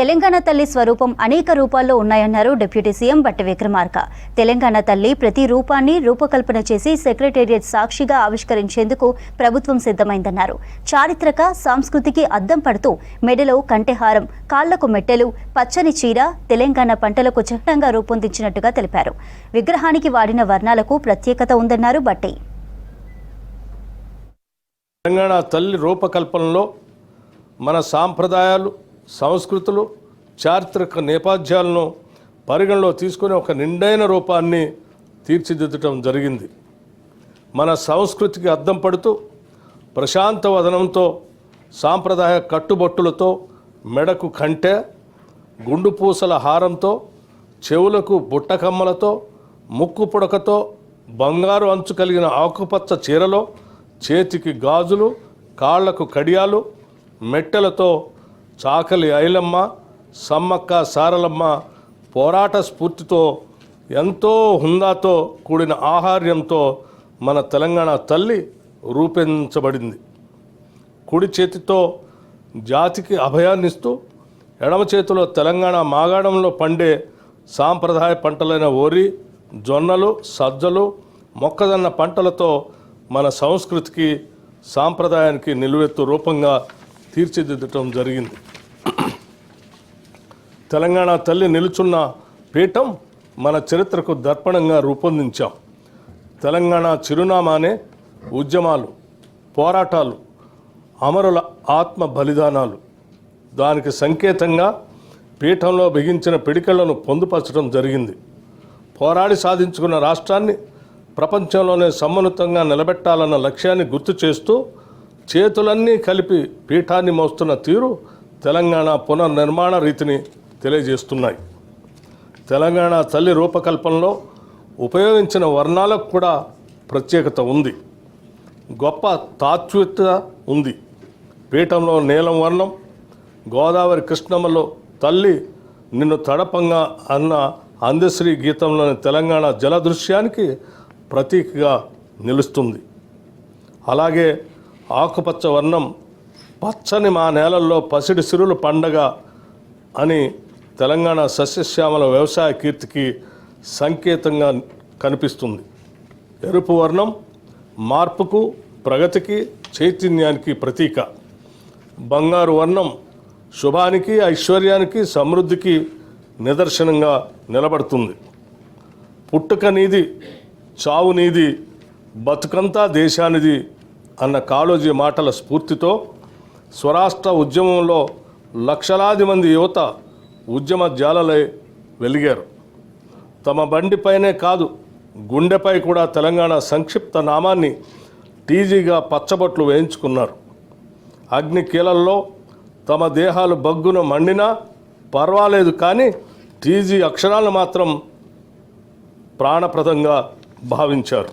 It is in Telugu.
తెలంగాణ తల్లి స్వరూపం అనేక రూపాల్లో ఉన్నాయన్నారు డిప్యూటీ సీఎం బట్టి విక్రమార్క. తెలంగాణ తల్లి ప్రతి రూపాన్ని రూపకల్పన చేసి సెక్రటేరియట్ సాక్షిగా ఆవిష్కరించేందుకు ప్రభుత్వం సిద్ధమైందన్నారు. చారిత్రక సంస్కృతికి అద్దం పడుతూ మెడలో కంటెహారం, కాళ్లకు మెట్టెలు, పచ్చని చీర తెలంగాణ పంటలకు చిహ్నంగా రూపొందించినట్టుగా తెలిపారు. విగ్రహానికి వాడిన వర్ణాలకు ప్రత్యేకత ఉందన్నారు బట్టి. తెలంగాణ తల్లి రూపకల్పనలో మన సాంప్రదాయాలు, సంస్కృతులు, చారిత్రక నేపథ్యాలను పరిగణలో తీసుకుని ఒక నిండైన రూపాన్ని తీర్చిదిద్దటం జరిగింది. మన సంస్కృతికి అద్దం పడుతూ ప్రశాంత వదనంతో, సాంప్రదాయ కట్టుబొట్టులతో, మెడకు కంటె, గుండు పూసల హారంతో, చెవులకు బుట్టకమ్మలతో, ముక్కు పుడకతో, బంగారు అంచు కలిగిన ఆకుపచ్చ చీరలో, చేతికి గాజులు, కాళ్లకు కడియాలు, మెట్టెలతో చాకలి ఐలమ్మ, సమ్మక్క సారలమ్మ పోరాట స్ఫూర్తితో, ఎంతో హుందాతో కూడిన ఆహార్యంతో మన తెలంగాణ తల్లి రూపొందించబడింది. కుడి చేతితో జాతికి అభయాన్నిస్తూ, ఎడమ చేతిలో తెలంగాణ మాగాణంలో పండే సాంప్రదాయ పంటలైన వరి, జొన్నలు, సజ్జలు, మొక్కజొన్న పంటలతో మన సంస్కృతికి, సాంప్రదాయానికి నిలువెత్తు రూపంగా తీర్చిదిద్దటం జరిగింది. తెలంగాణ తల్లి నిలుచున్న పీఠం మన చరిత్రకు దర్పణంగా రూపొందించాం. తెలంగాణ చిరునామానే ఉద్యమాలు, పోరాటాలు, అమరుల ఆత్మ బలిదానాలు. దానికి సంకేతంగా పీఠంలో బిగించిన పిడికలను పొందుపరచడం జరిగింది. పోరాడి సాధించుకున్న రాష్ట్రాన్ని ప్రపంచంలోనే సమున్నతంగా నిలబెట్టాలన్న లక్ష్యాన్ని గుర్తు చేస్తూ చేతులన్నీ కలిపి పీఠాన్ని మోస్తున్న తీరు తెలంగాణ పునర్నిర్మాణ రీతిని తెలియజేస్తున్నాయి. తెలంగాణ తల్లి రూపకల్పనలో ఉపయోగించిన వర్ణాలకు కూడా ప్రత్యేకత ఉంది, గొప్ప తాత్వికత ఉంది. పీఠంలో నీలం వర్ణం, గోదావరి కృష్ణమ్మలో తల్లి నిన్ను తడపంగా అన్న అందశ్రీ గీతంలోని తెలంగాణ జలదృశ్యానికి ప్రతీకగా నిలుస్తుంది. అలాగే ఆకుపచ్చ వర్ణం పచ్చని మా నేలల్లో పసిడి సిరులు పండగ అని తెలంగాణ సస్యశ్యామల వ్యవసాయ కీర్తికి సంకేతంగా కనిపిస్తుంది. ఎరుపు వర్ణం మార్పుకు, ప్రగతికి, చైతన్యానికి ప్రతీక. బంగారు వర్ణం శుభానికి, ఐశ్వర్యానికి, సమృద్ధికి నిదర్శనంగా నిలబడుతుంది. పుట్టుక నీది, చావు నీది, బతుకంతా దేశానిది అన్న కాళోజీ మాటల స్ఫూర్తితో స్వరాష్ట్ర ఉద్యమంలో లక్షలాది మంది యువత ఉద్యమ జ్వాలలై వెలిగారు. తమ బండిపైనే కాదు, గుండెపై కూడా తెలంగాణ సంక్షిప్త నామాన్ని టీజీగా పచ్చబొట్లు వేయించుకున్నారు. అగ్ని కీలల్లో తమ దేహాలు బగ్గున మండినా పర్వాలేదు, కానీ టీజీ అక్షరాలు మాత్రం ప్రాణప్రదంగా భావించారు.